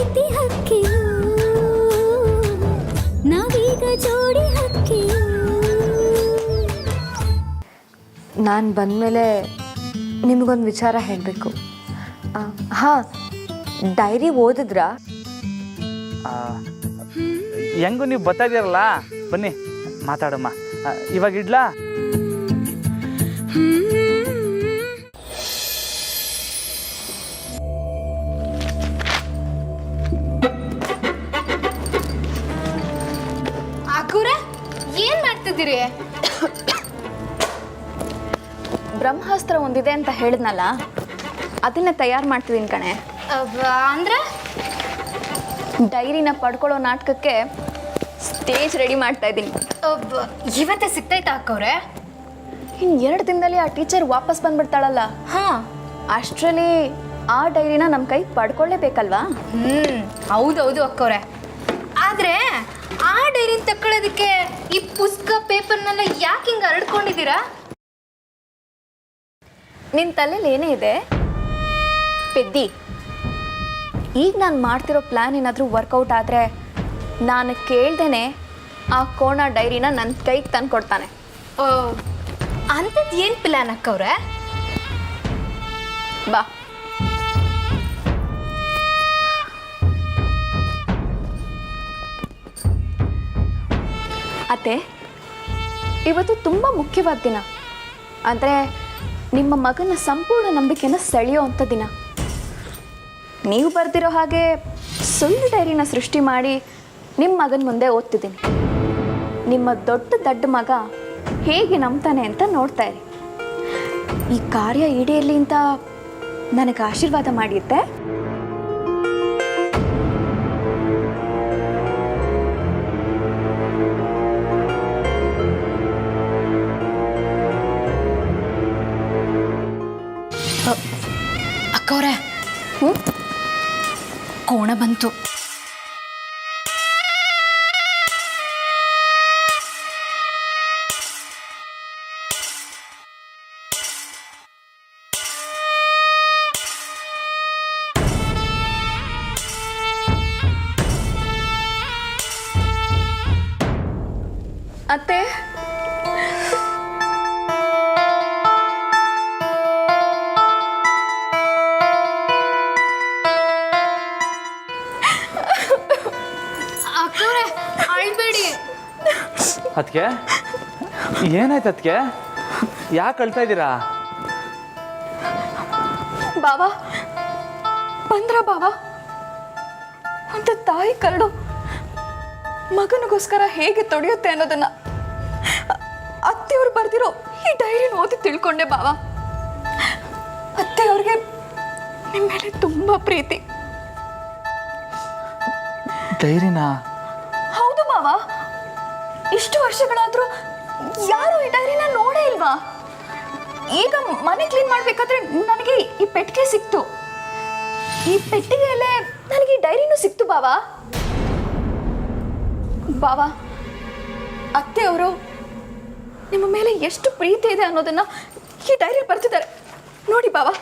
ಪ್ರೀತಿ ಹಕ್ಕಿಯು ನಾವೀಗ ಜೋಡಿ ಹಕ್ಕಿಯು. ನಾನು ಬಂದಮೇಲೆ ನಿಮಗೊಂದು ವಿಚಾರ ಹೇಳಬೇಕು. ಹಾಂ, ಡೈರಿ ಓದಿದ್ರಾ? ಹೆಂಗೂ ನೀವು ಬರ್ತಾಯಿದ್ದೀರಲ್ಲ, ಬನ್ನಿ ಮಾತಾಡಮ್ಮ. ಇವಾಗ ಇಡ್ಲಾ? ಅಕ್ಕವ್ರೆ, ಏನ್ ಮಾಡ್ತಿದ್ದೀರಿ? ಬ್ರಹ್ಮಾಸ್ತ್ರ ಒಂದಿದೆ ಅಂತ ಹೇಳಿದ್ನಲ್ಲ, ಅದನ್ನ ತಯಾರು ಮಾಡ್ತಿದ್ದೀನಿ ಕಣೆ. ಅಂದ್ರೆ ಡೈರಿನ ಪಡ್ಕೊಳ್ಳೋ ನಾಟಕಕ್ಕೆ ಸ್ಟೇಜ್ ರೆಡಿ ಮಾಡ್ತಾ ಇದ್ದೀನಿ. ಇವತ್ತೇ ಸಿಗ್ತೈತಾ ಅಕ್ಕವ್ರೆ? ಇನ್ನು 2 ದಿನದಲ್ಲಿ ಆ ಟೀಚರ್ ವಾಪಸ್ ಬಂದ್ಬಿಡ್ತಾಳಲ್ಲ. ಹಾಂ, ಅಷ್ಟರಲ್ಲಿ ಆ ಡೈರಿನ ನಮ್ಮ ಕೈ ಪಡ್ಕೊಳ್ಳೇಬೇಕಲ್ವಾ? ಹೌದೌದು ಅಕ್ಕವ್ರೆ. ಆದ್ರೆ ಆ ಡೈರಿನ ತಕ್ಕೊಳ್ಳೋದಕ್ಕೆ ಈ ಪುಸ್ತಕ ಪೇಪರ್ನೆಲ್ಲ ಯಾಕೆ ಹಿಂಗೆ ಹರಡ್ಕೊಂಡಿದ್ದೀರಾ? ನಿನ್ನ ತಲೆಯಲ್ಲಿ ಏನೇ ಇದೆ ಪೆದ್ದಿ? ಈಗ ನಾನು ಮಾಡ್ತಿರೋ ಪ್ಲ್ಯಾನ್ ಏನಾದರೂ ವರ್ಕೌಟ್ ಆದರೆ ನಾನು ಕೇಳ್ದೇನೆ ಆ ಕೋಣ ಡೈರಿನ ನನ್ನ ಕೈಗೆ ತಂದು ಕೊಡ್ತಾನೆ. ಅಂಥದ್ದು ಏನು ಪ್ಲ್ಯಾನ್ ಅಕ್ಕವ್ರೆ? ಬಾ. ಅತ್ತೆ, ಇವತ್ತು ತುಂಬ ಮುಖ್ಯವಾದ ದಿನ. ಅಂದರೆ ನಿಮ್ಮ ಮಗನ ಸಂಪೂರ್ಣ ನಂಬಿಕೆನ ಸೆಳೆಯೋ ಅಂಥ ದಿನ. ನೀವು ಬರ್ತಿರೋ ಹಾಗೆ ಸುಳ್ಳು ಡೈರಿನ ಸೃಷ್ಟಿ ಮಾಡಿ ನಿಮ್ಮ ಮಗನ ಮುಂದೆ ಓದ್ತಿದ್ದೀನಿ. ನಿಮ್ಮ ದೊಡ್ಡ ಮಗ ಹೇಗೆ ನಂಬ್ತಾನೆ ಅಂತ ನೋಡ್ತಾ ಇರಿ. ಈ ಕಾರ್ಯ ಈಡೇರಲಿ ಅಂತ ನನಗೆ ಆಶೀರ್ವಾದ ಮಾಡಿದ್ದೆ. ಅಕ್ಕವ್ರೆ, ಕೋಣ ಬಂತು. ಅತ್ತೆ, ಅಕ್ಕವ್ರೆ, ಅಳ್ಬೇಡಿ. ಅದಕ್ಕೆ ಏನಾಯ್ತು? ಅದಕ್ಕೆ ಯಾಕೆ ಅಳ್ತಾ ಇದ್ದೀರಾ? ಬಾವಾ ಬಂದ್ರ? ಬಾವಾ, ಒಂದು ತಾಯಿ ಕರಡು ಮಗನಿಗೋಸ್ಕರ ಹೇಗೆ ತೊಡೆಯುತ್ತೆ ಅನ್ನೋದನ್ನ ಅತ್ತೆಯವ್ರು ಬರ್ದಿರೋ ಈ ಡೈರಿನ ಓದಿ ತಿಳ್ಕೊಂಡೆ ಬಾವಾ. ಅತ್ತೆಯವ್ರಿಗೆ ನಿಮ್ಮ ಮೇಲೆ ತುಂಬ ಪ್ರೀತಿ. ಡೈರಿನ? ಹೌದು ಬಾವಾ. ಇಷ್ಟು ವರ್ಷಗಳಾದ್ರೂ ಯಾರು ಈ ಡೈರಿನ ನೋಡೇ ಇಲ್ವಾ? ಈಗ ಮನೆ ಕ್ಲೀನ್ ಮಾಡ್ಬೇಕಾದ್ರೆ ನನಗೆ ಈ ಪೆಟ್ಟಿಗೆ ಸಿಕ್ತು. ಈ ಪೆಟ್ಟಿಗೆಯಲ್ಲೇ ನನಗೆ ಈ ಡೈರಿನೂ ಸಿಕ್ತು ಬಾವಾ. ಬಾವಾ, ಅತ್ತೆಯವರು ನಿಮ್ಮ ಮೇಲೆ ಎಷ್ಟು ಪ್ರೀತಿ ಇದೆ ಅನ್ನೋದನ್ನ ಈ ಡೈರಿಯಲ್ಲಿ ಬರ್ತಿದ್ದಾರೆ. ನೋಡಿ ಬಾವಾ,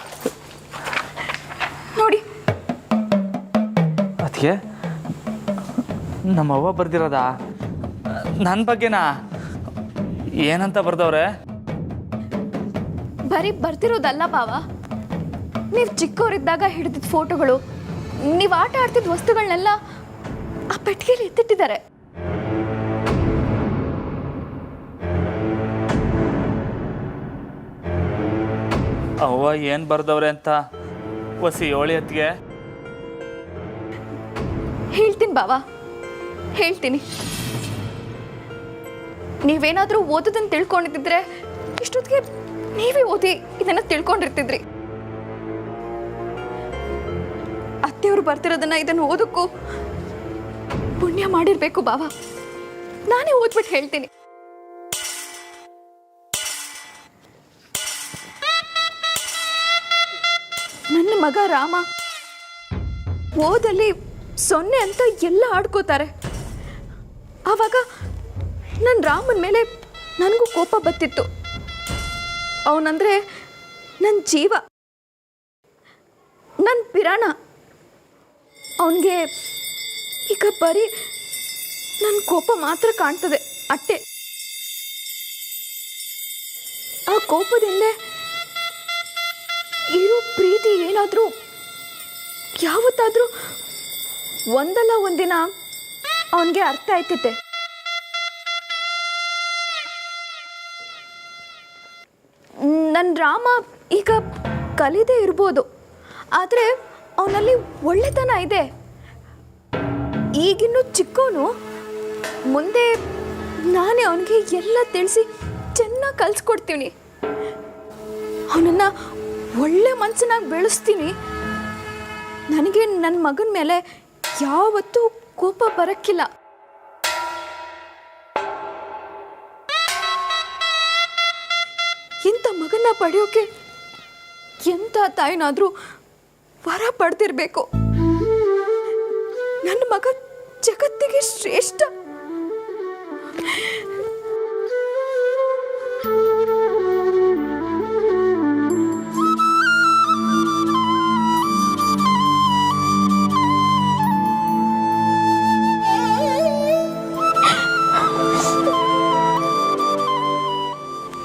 ನೋಡಿ. ಅದಕ್ಕೆ ನಮ್ಮವ್ವ ಬರ್ದಿರೋದಾ? ನನ್ನ ಬಗ್ಗೆನಾ? ಏನಂತ ಬರ್ದವ್ರೆ? ಬರೀ ಬರ್ತಿರೋದಲ್ಲ ಬಾವಾ, ನೀವು ಚಿಕ್ಕವರಿದ್ದಾಗ ಹಿಡಿದಿದ್ದ ಫೋಟೋಗಳು, ನೀವು ಆಟ ಆಡ್ತಿದ್ದ ವಸ್ತುಗಳನ್ನೆಲ್ಲ ಆ ಪೆಟ್ಟಿಗೆಯಲ್ಲಿ ಎತ್ತಿಟ್ಟಿದ್ದಾರೆ. ಅವ್ವ ಏನು ಬರ್ದವ್ರೆ ಅಂತ ಹೊಸಿ ಏಳಿ ಹೊತ್ತಿಗೆ ಹೇಳ್ತೀನಿ ಬಾವಾ, ಹೇಳ್ತೀನಿ. ನೀವೇನಾದರೂ ಓದೋದನ್ನು ತಿಳ್ಕೊಂಡಿದ್ದಿದ್ರೆ ಇಷ್ಟೊತ್ತಿಗೆ ನೀವೇ ಓದಿ ಇದನ್ನ ತಿಳ್ಕೊಂಡಿರ್ತಿದ್ರಿ. ಅತ್ತೆಯವರು ಬರ್ತಿರೋದನ್ನ ಇದನ್ನು ಓದಕ್ಕೂ ಪುಣ್ಯ ಮಾಡಿರ್ಬೇಕು ಬಾವಾ. ನಾನೇ ಓದ್ಬಿಟ್ಟು ಹೇಳ್ತೀನಿ. ನನ್ನ ಮಗ ರಾಮ ಓದಲ್ಲಿ 0 ಅಂತ ಎಲ್ಲ ಆಡ್ಕೋತಾರೆ. ಆವಾಗ ನನ್ನ ರಾಮನ ಮೇಲೆ ನನಗೂ ಕೋಪ ಬತ್ತಿತ್ತು. ಅವನಂದ್ರೆ ನನ್ನ ಜೀವ, ನನ್ನ ಪಿರಾಣ. ಅವನಿಗೆ ಈಗ ಬರೀ ನನ್ನ ಕೋಪ ಮಾತ್ರ ಕಾಣ್ತದೆ ಅಟ್ಟೆ. ಆ ಕೋಪದಿಂದ ಇರೋ ಪ್ರೀತಿ ಏನಾದರೂ ಯಾವತ್ತಾದರೂ ಒಂದಲ್ಲ ಒಂದಿನ ಅವನಿಗೆ ಅರ್ಥ ಆಯ್ತೈತೆ. ನನ್ನ ರಾಮ ಈಗ ಕಲಿದೇ ಇರ್ಬೋದು, ಆದರೆ ಅವನಲ್ಲಿ ಒಳ್ಳೆತನ ಇದೆ. ಈಗಿನ್ನೂ ಚಿಕ್ಕವನು, ಮುಂದೆ ನಾನೇ ಅವನಿಗೆ ಎಲ್ಲ ತಿಳಿಸಿ ಚೆನ್ನಾಗಿ ಕಲಿಸ್ಕೊಡ್ತೀನಿ. ಅವನನ್ನು ಒಳ್ಳೆ ಮನಸ್ಸನ್ನಾಗಿ ಬೆಳೆಸ್ತೀನಿ. ನನಗೆ ನನ್ನ ಮಗನ ಮೇಲೆ ಯಾವತ್ತೂ ಕೋಪ ಬರೋಕ್ಕಿಲ್ಲ. ಇಂಥ ಮಗನ ಪಡೆಯೋಕೆ ಎಂಥ ತಾಯಿನಾದರೂ ವರ ಪಡೆದಿರಬೇಕು. ನನ್ನ ಮಗ ಜಗತ್ತಿಗೆ ಶ್ರೇಷ್ಠ.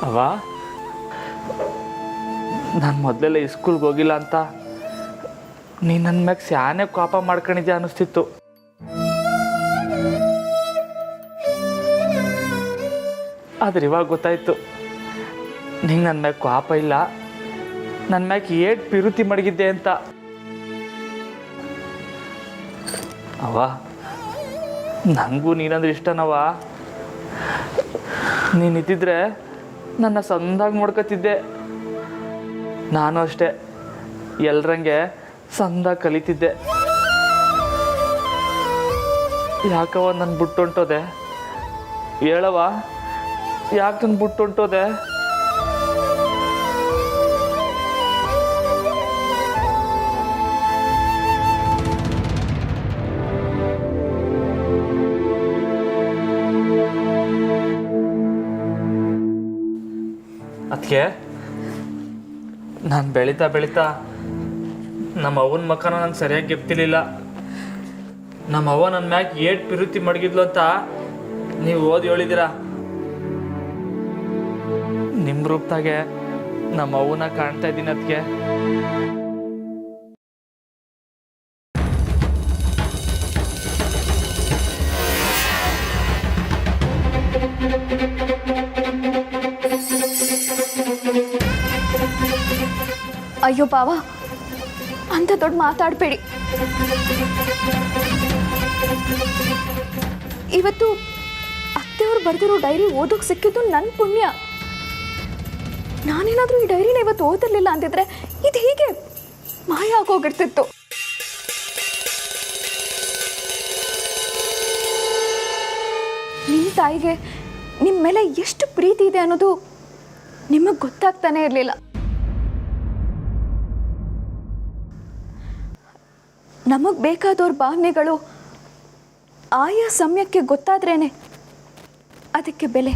ಅವ್ವ, ನಾನು ಮೊದಲೆಲ್ಲ ಸ್ಕೂಲ್ಗೆ ಹೋಗಿಲ್ಲ ಅಂತ ನೀನು ನನ್ನ ಮ್ಯಾಗ ಸ್ಯಾನೆ ಕೋಪ ಮಾಡ್ಕೊಂಡಿದ್ದೆ ಅನ್ನಿಸ್ತಿತ್ತು. ಆದ್ರೆ ಇವಾಗ ಗೊತ್ತಾಯ್ತು ನಿಂಗೆ ನನ್ನ ಮ್ಯಾಗ ಕೋಪ ಇಲ್ಲ, ನನ್ನ ಮ್ಯಾಗ ಏಟ್ ಪಿರುತಿ ಮಡಗಿದ್ದೆ ಅಂತ. ಅವ್ವ, ನನಗೂ ನೀನಂದ್ರೆ ಇಷ್ಟನವ್ವ. ನೀನಿದ್ದಿದ್ರೆ ನನ್ನ ಸಂದಾಗಿ ನೋಡ್ಕೊತಿದ್ದೆ. ನಾನು ಅಷ್ಟೇ ಎಲ್ರಂಗೆ ಸಂದಾಗಿ ಕಲಿತಿದ್ದೆ. ಯಾಕವ ನನ್ನ ಬಿಟ್ಟು ಹೊಂಟೋದೆ? ಹೇಳವ, ಯಾಕೆ ನನ್ನ ಬಿಟ್ಟು ಹೊಂಟೋದೆ? ಅದಕ್ಕೆ ನಾನು ಬೆಳೀತಾ ಬೆಳೀತಾ ನಮ್ಮ ಅವ್ವನ ಮಕ್ಕನ ನಂಗೆ ಸರಿಯಾಗಿ ಗೆಪ್ತಿರ್ಲಿಲ್ಲ. ನಮ್ಮ ಅವ್ವ ನನ್ನ ಮ್ಯಾಗ ಏಟ್ ಪಿರುತಿ ಮಡಗಿದ್ಲು ಅಂತ ನೀವು ಓದಿ ಹೇಳಿದ್ದೀರ. ನಿಮ್ಮ ರೂಪದಾಗೆ ನಮ್ಮ ಅವ್ವನ ಕಾಣ್ತಾ ಇದ್ದೀನಿ. ಅದಕ್ಕೆ ಅಯ್ಯೋ ಬಾವ, ಅಂತ ದೊಡ್ಡ ಮಾತಾಡಬೇಡಿ. ಇವತ್ತು ಅತ್ತೆಯವ್ರು ಬರೆದಿರೋ ಡೈರಿ ಓದೋಕೆ ಸಿಕ್ಕಿದ್ದು ನನ್ನ ಪುಣ್ಯ. ನಾನೇನಾದರೂ ಈ ಡೈರಿನ ಇವತ್ತು ಓದಿರಲಿಲ್ಲ ಅಂತಿದ್ರೆ ಇದು ಹೀಗೆ ಮಾಯ ಆಗೋಗಿರ್ತಿತ್ತು. ನಿಮ್ಮ ತಾಯಿಗೆ ನಿಮ್ಮ ಮೇಲೆ ಎಷ್ಟು ಪ್ರೀತಿ ಇದೆ ಅನ್ನೋದು ನಿಮಗೆ ಗೊತ್ತಾಗ್ತಾನೆ ಇರಲಿಲ್ಲ. ನಮಗೆ ಬೇಕಾದವ್ರ ಭಾವನೆಗಳು ಆಯಾ ಸಮಯಕ್ಕೆ ಗೊತ್ತಾದ್ರೇನೆ ಅದಕ್ಕೆ ಬೆಲೆ.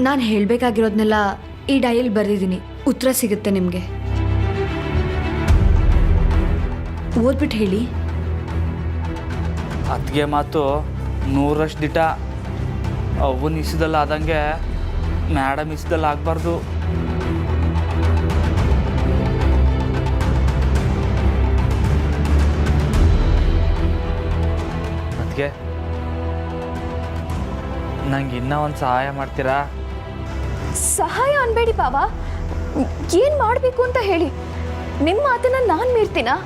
ನಾನು ಹೇಳಬೇಕಾಗಿರೋದನ್ನೆಲ್ಲ ಈ ಡೈರಿಯಲ್ಲಿ ಬರೆದಿದ್ದೀನಿ. ಉತ್ತರ ಸಿಗುತ್ತೆ ನಿಮಗೆ. ಓದ್ಬಿಟ್ಟು ಹೇಳಿ. ಅದಕ್ಕೆ ಮಾತು 100% ದಿಟ. ಅವನ್ ಇಸದಲ್ಲ ಆದಂಗೆ ಮೇಡಮ್ ಇಸದಲ್ಲ ಆಗಬಾರ್ದು. ಅದಕ್ಕೆ ನಂಗೆ ಇನ್ನೂ ಒಂದು ಸಹಾಯ ಮಾಡ್ತೀರಾ? ಸಹಾಯ ಅನ್ಬೇಡಿ ಬಾವ, ಏನು ಮಾಡಬೇಕು ಅಂತ ಹೇಳಿ. ನಿಮ್ಮ ಮಾತನ್ನ ನಾನು ಮೀರ್ತೀನಾ?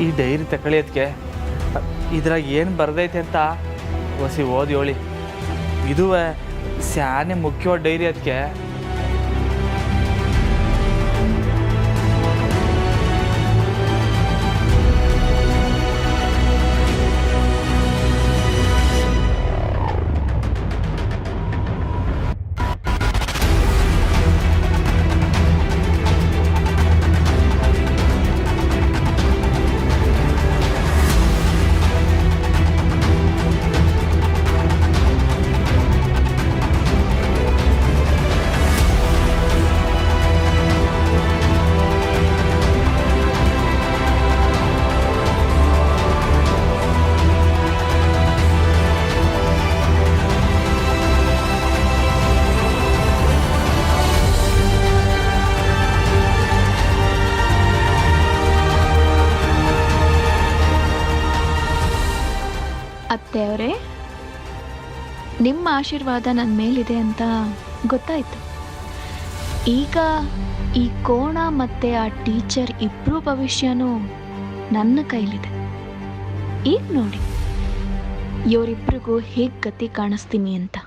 ಈ ಡೈರಿ ತಗೊಳ್ಳಿ. ಅದಕ್ಕೆ ಇದ್ರಾಗ ಏನು ಬರ್ದೈತೆ ಅಂತ ಹೊಸಿ ಓದಿ ಹೇಳಿ. ಇದುವೇ ಸ್ಯಾನೆ ಮುಖ್ಯವಾದ ಡೈರಿ. ಅದಕ್ಕೆ ಅತ್ತೆಯವರೇ, ನಿಮ್ಮ ಆಶೀರ್ವಾದ ನನ್ನ ಮೇಲಿದೆ ಅಂತ ಗೊತ್ತಾಯಿತು. ಈಗ ಈ ಕೋಣ ಮತ್ತು ಆ ಟೀಚರ್ ಇಬ್ಬರೂ ಭವಿಷ್ಯನೂ ನನ್ನ ಕೈಲಿದೆ. ಈಗ ನೋಡಿ ಇವರಿಬ್ಬರಿಗೂ ಹೇಗೆ ಗತಿ ಕಾಣಿಸ್ತೀನಿ ಅಂತ.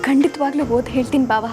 ಖಂಡಿತವಾಗ್ಲೂ ಓದ್ ಹೇಳ್ತೀನಿ ಬಾವ.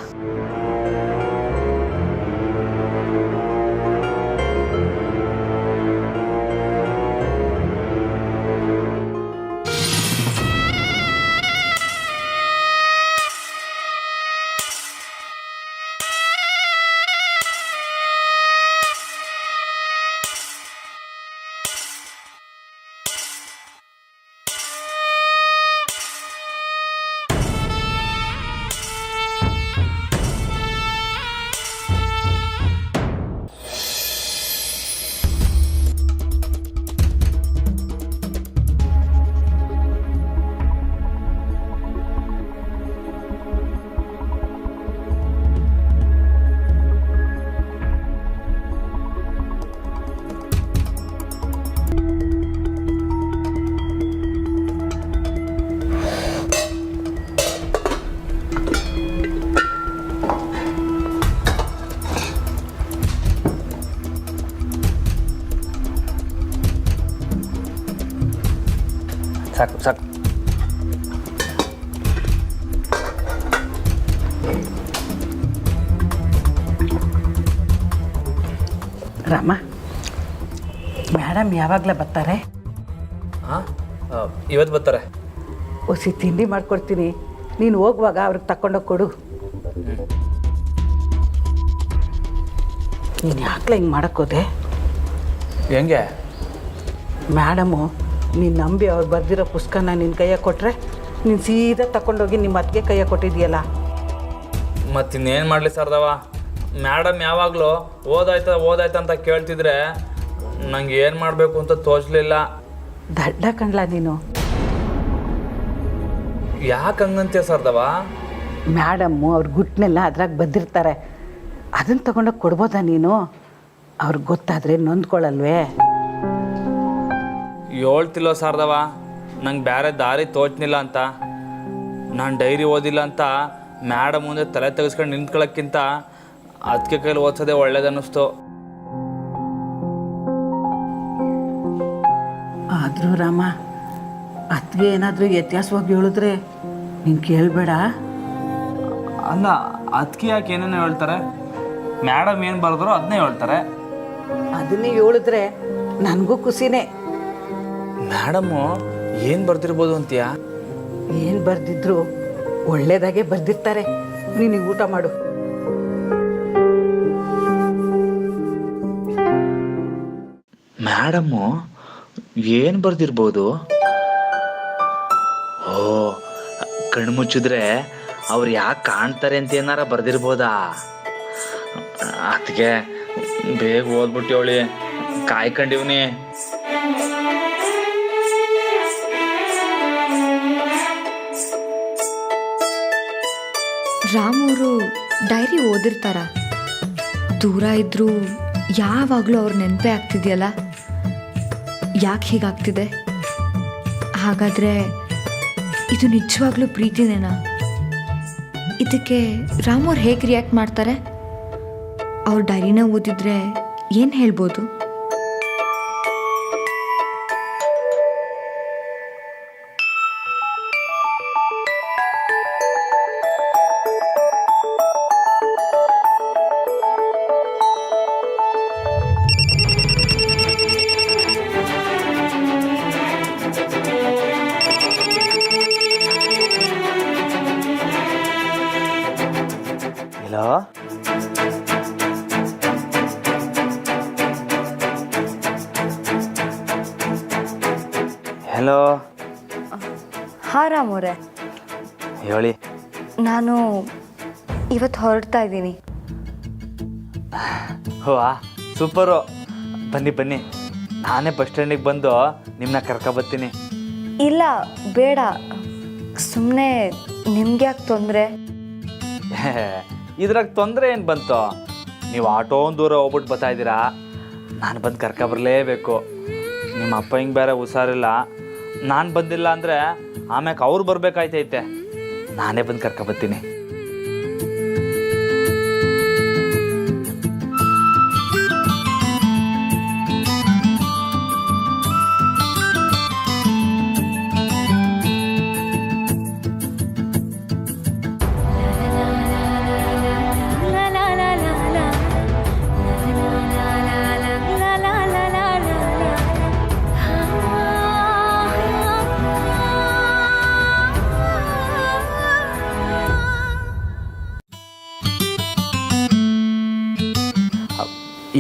ಸಾಕು ಸಾಕು. ರಾಮ, ಮೇಡಮ್ ಯಾವಾಗಲೇ ಬರ್ತಾರೆ? ಹಾಂ, ಇವತ್ತು ಬರ್ತಾರೆ. ಒಸಿ ತಿಂಡಿ ಮಾಡ್ಕೊಡ್ತೀನಿ, ನೀನು ಹೋಗುವಾಗ ಅವ್ರಿಗೆ ತಗೊಂಡೋಗಿ ಕೊಡು. ನೀನು ಯಾಕಲ ಹಿಂಗೆ ಮಾಡೋಕ್ಕೋದೆ? ಹೆಂಗೆ? ಮೇಡಮು ನೀನು ನಂಬಿ ಅವ್ರು ಬರೆದಿರೋ ಪುಸ್ತಕನ ನಿನ್ನ ಕೈಯಾಗ ಕೊಟ್ಟರೆ ನೀನು ಸೀದಾ ತಗೊಂಡೋಗಿ ನಿಮ್ಮ ಅತ್ತಿಗೆ ಕೈಯಾಗ ಕೊಟ್ಟಿದ್ದೀಯಲ್ಲ. ಮತ್ತಿನ್ನೇನು ಮಾಡಲಿ ಸರ್ದವ, ಮೇಡಮ್ ಯಾವಾಗಲೂ ಓದಾಯ್ತಾ ಅಂತ ಕೇಳ್ತಿದ್ರೆ ನಂಗೆ ಏನು ಮಾಡಬೇಕು ಅಂತ ತೋಚಲಿಲ್ಲ. ದಡ್ಡ ಕಣ್ಲ ನೀನು. ಯಾಕೆ ಹಂಗಂತೀಯ ಸರ್ದವ? ಮೇಡಮ್ಮು ಅವ್ರ ಗುಟ್ಟನೆಲ್ಲ ಅದ್ರಾಗ ಬಂದಿರ್ತಾರೆ, ಅದನ್ನು ತಗೊಂಡೋಗಿ ಕೊಡ್ಬೋದಾ ನೀನು? ಅವ್ರಿಗೆ ಗೊತ್ತಾದರೆ ನೊಂದ್ಕೊಳ್ಳಲ್ವೇ? ಹೇಳ್ತಿಲ್ಲೋ ಸಾರ್ದವ, ನಂಗೆ ಬೇರೆ ದಾರಿ ತೋಚನಿಲ್ಲ ಅಂತ. ನಾನು ಡೈರಿ ಓದಿಲ್ಲ ಅಂತ ಮೇಡಮ್ ಮುಂದೆ ತಲೆ ತೆಗೆಸ್ಕೊಂಡು ನಿಂತ್ಕೊಳ್ಳೋಕ್ಕಿಂತ ಅದಕ್ಕೆ ಕೈಲಿ ಓದಿಸೋದೇ ಒಳ್ಳೇದನ್ನಿಸ್ತು. ಆದರೂ ರಾಮ, ಅದಕ್ಕೆ ಏನಾದರೂ ವ್ಯತ್ಯಾಸವಾಗಿ ಹೇಳಿದ್ರೆ ನೀನು ಕೇಳಬೇಡ. ಅಲ್ಲ, ಅದಕ್ಕೆ ಯಾಕೆ ಏನೇನೋ ಹೇಳ್ತಾರೆ? ಮೇಡಮ್ ಏನು ಬರೆದ್ರು ಅದನ್ನೇ ಹೇಳ್ತಾರೆ. ಅದನ್ನೇ ಹೇಳಿದ್ರೆ ನನಗೂ ಖುಷಿನೇ. ಮೇಡಮ್ಮು ಏನು ಬರ್ದಿರ್ಬೋದು ಅಂತೀಯ? ಏನು ಬರೆದಿದ್ರು ಒಳ್ಳೇದಾಗೆ ಬರೆದಿರ್ತಾರೆ. ನೀನು ಊಟ ಮಾಡು. ಮೇಡಮ್ಮು ಏನು ಬರ್ದಿರ್ಬೋದು? ಓ, ಕಣ್ಣು ಮುಚ್ಚಿದ್ರೆ ಅವ್ರು ಯಾಕೆ ಕಾಣ್ತಾರೆ ಅಂತ ಏನಾರ ಬರ್ದಿರ್ಬೋದಾ? ಅದಕ್ಕೆ ಬೇಗ ಓದ್ಬಿಟ್ಟು ಅವಳಿ ಕಾಯ್ಕೊಂಡಿವ್ನಿ. ರಾಮೂರು ಡೈರಿ ಓದಿರ್ತಾರ, ದೂರ ಇದ್ರೂ ಯಾವಾಗಲೂ ಅವ್ರ ನೆನಪೇ ಆಗ್ತಿದೆಯಲ್ಲ. ಯಾಕೆ ಹೀಗಾಗ್ತಿದೆ? ಹಾಗಾದರೆ ಇದು ನಿಜವಾಗ್ಲೂ ಪ್ರೀತಿನೇನಾ? ಇದಕ್ಕೆ ರಾಮವ್ರು ಹೇಗೆ ರಿಯಾಕ್ಟ್ ಮಾಡ್ತಾರೆ? ಅವ್ರ ಡೈರಿನ ಓದಿದ್ರೆ ಏನು ಹೇಳ್ಬೋದು? ಹಲೋ. ಹಾಂ ರಾಮವ್ರೆ, ಹೇಳಿ. ನಾನು ಇವತ್ತು ಹೊರಡ್ತಾ ಇದ್ದೀನಿ. ಹೋ, ಸೂಪರು. ಬನ್ನಿ ಬನ್ನಿ, ನಾನೇ ಬಸ್ ಸ್ಟ್ಯಾಂಡಿಗೆ ಬಂದು ನಿಮ್ಮನ್ನ ಕರ್ಕೊಬರ್ತೀನಿ. ಇಲ್ಲ ಬೇಡ, ಸುಮ್ಮನೆ ನಿಮ್ಗೆ ಯಾಕೆ ತೊಂದರೆ? ಇದ್ರಾಗ ತೊಂದರೆ ಏನು ಬಂತು? ನೀವು ಆಟೋ ದೂರ ಹೋಗ್ಬಿಟ್ಟು ಬರ್ತಾ ಇದ್ದೀರಾ, ನಾನು ಬಂದು ಕರ್ಕೊಬರಲೇಬೇಕು. ನಿಮ್ಮ ಅಪ್ಪ ಹಿಂಗೆ ಬೇರೆ ಹುಷಾರಿಲ್ಲ, ನಾನು ಬಂದಿಲ್ಲ ಅಂದರೆ ಆಮ್ಯಾಕೆ ಅವ್ರು ಬರಬೇಕಾಯ್ತೈತೆ. ನಾನೇ ಬಂದು ಕರ್ಕೊಬರ್ತೀನಿ.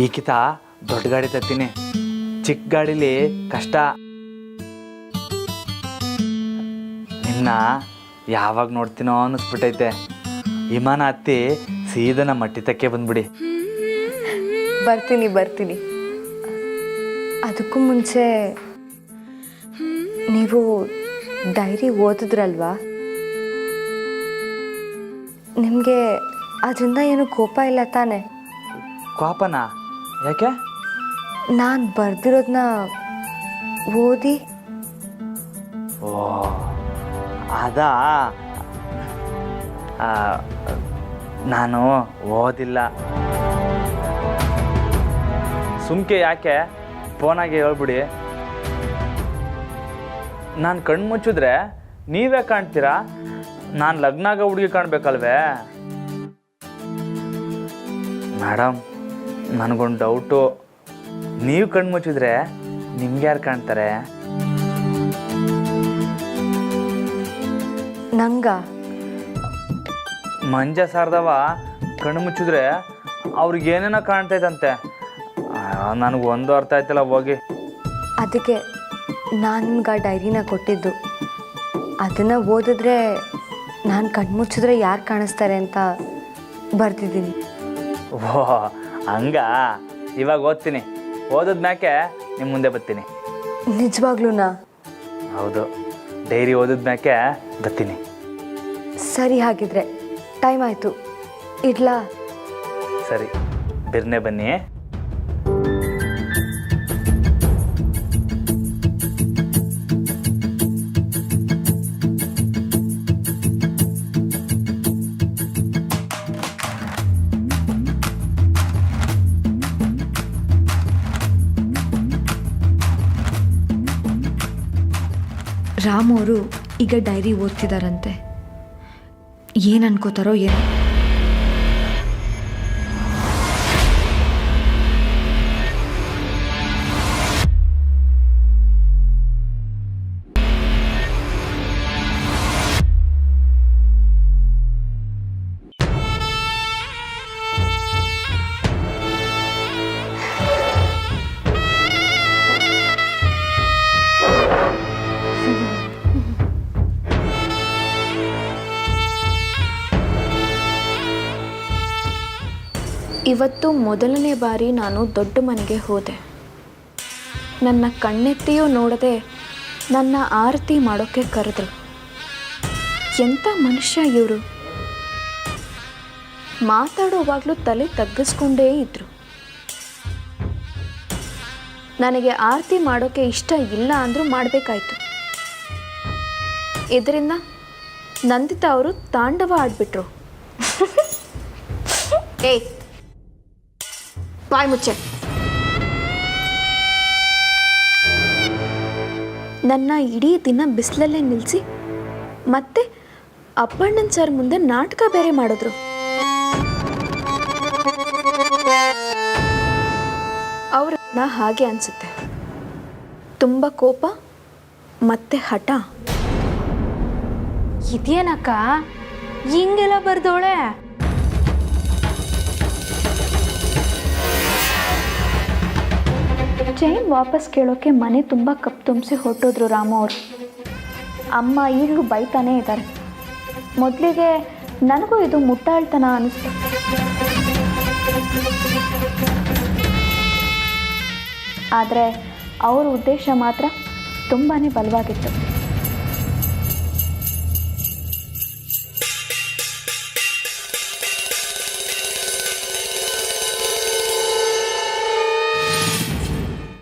ಈಕಿತ ದೊಡ್ಡ ಗಾಡಿ ತರ್ತೀನಿ, ಚಿಕ್ಕ ಗಾಡೀಲಿ ಕಷ್ಟ. ನಿನ್ನ ಯಾವಾಗ ನೋಡ್ತೀನೋ ಅನ್ನಿಸ್ಬಿಟ್ಟೈತೆ. ವಿಮಾನ ಹತ್ತಿ ಸೀದಾ ನಮ್ಮ ಮಟ್ಟಿ ತಕ್ಕೆ ಬಂದ್ಬಿಡಿ. ಬರ್ತೀನಿ. ಅದಕ್ಕೂ ಮುಂಚೆ ನೀವು ಡೈರಿ ಓದಿದ್ರಲ್ವಾ? ನಿಮಗೆ ಅದರಿಂದ ಏನು ಕೋಪ ಇಲ್ಲ ತಾನೆ? ಕೋಪನಾ? ಯಾಕೆ? ನಾನು ಬರ್ದಿರೋದನ್ನ ಓದಿ. ಓ ಅದಾ, ನಾನು ಓದಿಲ್ಲ. ಸುಮ್ಕೆ ಯಾಕೆ, ಫೋನಾಗೆ ಹೇಳ್ಬಿಡಿ. ನಾನು ಕಣ್ಣು ಮುಚ್ಚಿದ್ರೆ ನೀವೇ ಕಾಣ್ತೀರಾ, ನಾನು ಲಗ್ನಾಗ ಹುಡುಗಿ ಕಾಣ್ಬೇಕಲ್ವೇ? ಮೇಡಮ್, ನನಗೊಂದು ಡೌಟು. ನೀವು ಕಣ್ಣು ಮುಚ್ಚಿದ್ರೆ ನಿಮ್ಗೆ ಯಾರು ಕಾಣ್ತಾರೆ? ನಂಗ ಮಂಜ ಸಾರ್ದವ ಕಣ್ಣು ಮುಚ್ಚಿದ್ರೆ ಅವ್ರಿಗೆ ಏನೇನೋ ಕಾಣ್ತೈತಂತೆ. ನನಗೆ ಒಂದು ಅರ್ಥ ಆಯ್ತಲ್ಲ. ಹೋಗಿ. ಅದಕ್ಕೆ ನಾನು ನಿಮ್ಗೆ ಆ ಡೈರಿನ ಕೊಟ್ಟಿದ್ದು. ಅದನ್ನು ಓದಿದ್ರೆ ನಾನು ಕಣ್ಮುಚ್ಚಿದ್ರೆ ಯಾರು ಕಾಣಿಸ್ತಾರೆ ಅಂತ ಬರ್ತಿದ್ದೀನಿ. ಓ ಹಂಗ? ಇವಾಗ ಓದ್ತೀನಿ, ಓದಿದ್ಮ್ಯಾಕೆ ನಿಮ್ಮ ಮುಂದೆ ಬರ್ತೀನಿ. ನಿಜವಾಗ್ಲೂನಾ? ಹೌದು, ಡೈರಿ ಓದಿದ್ಮ್ಯಾಕೆ ಬರ್ತೀನಿ. ಸರಿ, ಹಾಗಿದ್ರೆ ಟೈಮ್ ಆಯಿತು, ಇಡ್ಲಾ? ಸರಿ, ಬಿರ್ನೆ ಬನ್ನಿ. ರಾಮ್ ಅವರು ಈಗ ಡೈರಿ ಓದ್ತಿದಾರಂತೆ. ಏನು ಅನ್ಕೋತಾರೋ ಏನೋ. ಇವತ್ತು ಮೊದಲನೇ ಬಾರಿ ನಾನು ದೊಡ್ಡ ಮನೆಗೆ ಹೋದೆ. ನನ್ನ ಕಣ್ಣೆತ್ತಿಯೂ ನೋಡದೆ ನನ್ನ ಆರತಿ ಮಾಡೋಕ್ಕೆ ಕರೆದ್ರು. ಎಂಥ ಮನುಷ್ಯ ಇವರು! ಮಾತಾಡೋವಾಗಲೂ ತಲೆ ತಗ್ಗಿಸ್ಕೊಂಡೇ ಇದ್ರು. ನನಗೆ ಆರತಿ ಮಾಡೋಕ್ಕೆ ಇಷ್ಟ ಇಲ್ಲ ಅಂದರೂ ಮಾಡಬೇಕಾಯ್ತು. ಇದರಿಂದ ನಂದಿತಾ ಅವರು ತಾಂಡವ ಆಡ್ಬಿಟ್ರು. ಏಯ್, ಬಾಯ್ ಮುಚ್ಚೆ. ನನ್ನ ಇಡೀ ದಿನ ಬಿಸಿಲಲ್ಲೇ ನಿಲ್ಲಿಸಿ ಮತ್ತೆ ಅಪ್ಪಣ್ಣನ ಸರ್ ಮುಂದೆ ನಾಟಕ ಬೇರೆ ಮಾಡಿದ್ರು. ಅವ್ರನ್ನ ಹಾಗೆ ಅನಿಸುತ್ತೆ, ತುಂಬ ಕೋಪ ಮತ್ತೆ ಹಠ. ಇದೇನಕ್ಕ ಹಿಂಗೆಲ್ಲ ಬರ್ದೋಳೆ? ಚೈನ್ ವಾಪಸ್ ಕೇಳೋಕ್ಕೆ ಮನೆ ತುಂಬ ಕಪ್ ತುಂಬಿಸಿ ಹೊರಟೋದ್ರು ರಾಮು ಅವರು. ಅಮ್ಮ ಈಗಲೂ ಬೈತಾನೇ ಇದ್ದಾರೆ. ಮೊದಲಿಗೆ ನನಗೂ ಇದು ಮುಟ್ಟಾಳ್ತನ ಅನ್ನಿಸ್ತು. ಆದರೆ ಅವ್ರ ಉದ್ದೇಶ ಮಾತ್ರ ತುಂಬಾ ಬಲವಾಗಿತ್ತು.